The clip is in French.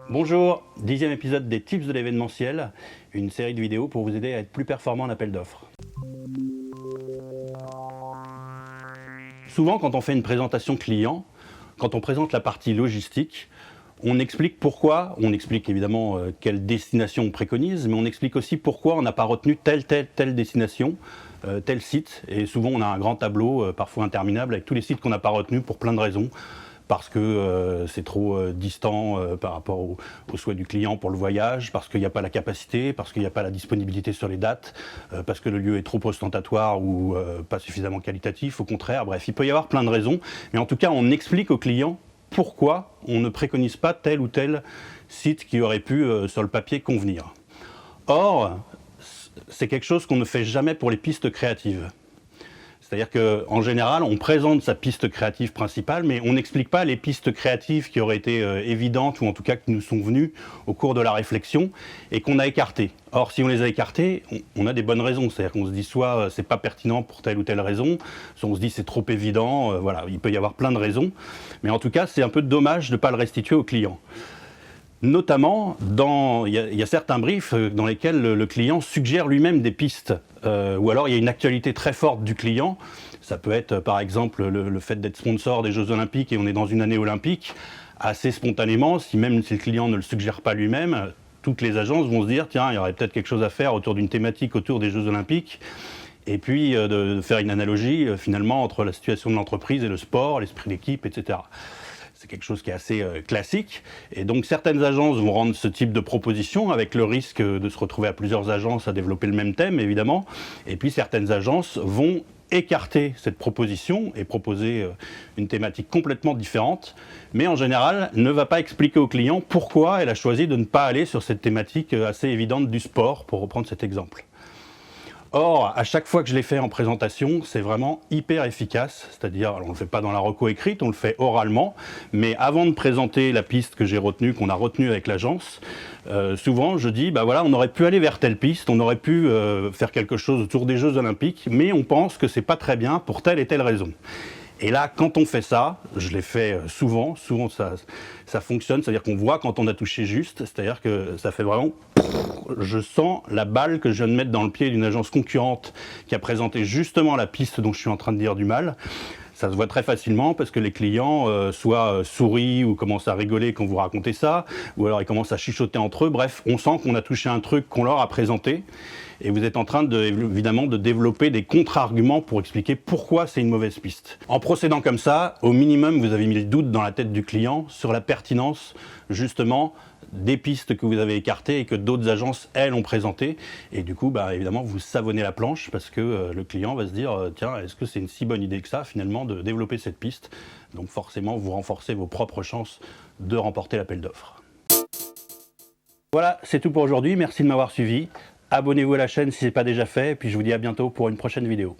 Bonjour, 10e épisode des Tips de l'événementiel, une série de vidéos pour vous aider à être plus performant en appel d'offres. Souvent, quand on fait une présentation client, quand on présente la partie logistique, on explique pourquoi, on explique évidemment quelle destination on préconise, mais on explique aussi pourquoi on n'a pas retenu telle destination, tel site. Et souvent, on a un grand tableau, parfois interminable, avec tous les sites qu'on n'a pas retenus pour plein de raisons. Parce que c'est trop distant par rapport au souhait du client pour le voyage, parce qu'il n'y a pas la capacité, parce qu'il n'y a pas la disponibilité sur les dates, parce que le lieu est trop ostentatoire ou pas suffisamment qualitatif, au contraire. Bref, il peut y avoir plein de raisons, mais en tout cas, on explique au client pourquoi on ne préconise pas tel ou tel site qui aurait pu, sur le papier, convenir. Or, c'est quelque chose qu'on ne fait jamais pour les pistes créatives. C'est-à-dire qu'en général, on présente sa piste créative principale, mais on n'explique pas les pistes créatives qui auraient été évidentes, ou en tout cas qui nous sont venues au cours de la réflexion, et qu'on a écartées. Or, si on les a écartées, on a des bonnes raisons. C'est-à-dire qu'on se dit soit c'est pas pertinent pour telle ou telle raison, soit on se dit c'est trop évident, voilà, il peut y avoir plein de raisons. Mais en tout cas, c'est un peu dommage de ne pas le restituer au client. Notamment, il y a certains briefs dans lesquels le client suggère lui-même des pistes, ou alors il y a une actualité très forte du client. Ça peut être par exemple le fait d'être sponsor des Jeux Olympiques et on est dans une année olympique. Assez spontanément, même si le client ne le suggère pas lui-même, toutes les agences vont se dire tiens, il y aurait peut-être quelque chose à faire autour d'une thématique autour des Jeux Olympiques. Et puis de faire une analogie finalement entre la situation de l'entreprise et le sport, l'esprit d'équipe, etc. C'est quelque chose qui est assez classique. Et donc certaines agences vont rendre ce type de proposition avec le risque de se retrouver à plusieurs agences à développer le même thème, évidemment. Et puis certaines agences vont écarter cette proposition et proposer une thématique complètement différente, mais en général ne va pas expliquer au client pourquoi elle a choisi de ne pas aller sur cette thématique assez évidente du sport, pour reprendre cet exemple. Or, à chaque fois que je l'ai fait en présentation, c'est vraiment hyper efficace. C'est-à-dire, on ne le fait pas dans la reco écrite, on le fait oralement. Mais avant de présenter la piste que j'ai retenue, qu'on a retenue avec l'agence, souvent je dis, bah voilà, on aurait pu aller vers telle piste, on aurait pu faire quelque chose autour des Jeux Olympiques, mais on pense que c'est pas très bien pour telle et telle raison. Et là, quand on fait ça, je l'ai fait souvent ça fonctionne, c'est-à-dire qu'on voit quand on a touché juste, c'est-à-dire que ça fait vraiment... Je sens la balle que je viens de mettre dans le pied d'une agence concurrente qui a présenté justement la piste dont je suis en train de dire du mal. Ça se voit très facilement parce que les clients soit sourient ou commencent à rigoler quand vous racontez ça, ou alors ils commencent à chuchoter entre eux. Bref, on sent qu'on a touché un truc qu'on leur a présenté et vous êtes en train évidemment de développer des contre-arguments pour expliquer pourquoi c'est une mauvaise piste. En procédant comme ça, au minimum, vous avez mis le doute dans la tête du client sur la pertinence justement des pistes que vous avez écartées et que d'autres agences, elles, ont présentées. Et du coup, bah, évidemment, vous savonnez la planche parce que le client va se dire tiens, est-ce que c'est une si bonne idée que ça, finalement, de développer cette piste? Donc forcément, vous renforcez vos propres chances de remporter l'appel d'offres. Voilà, c'est tout pour aujourd'hui. Merci de m'avoir suivi. Abonnez-vous à la chaîne si ce n'est pas déjà fait. Et puis je vous dis à bientôt pour une prochaine vidéo.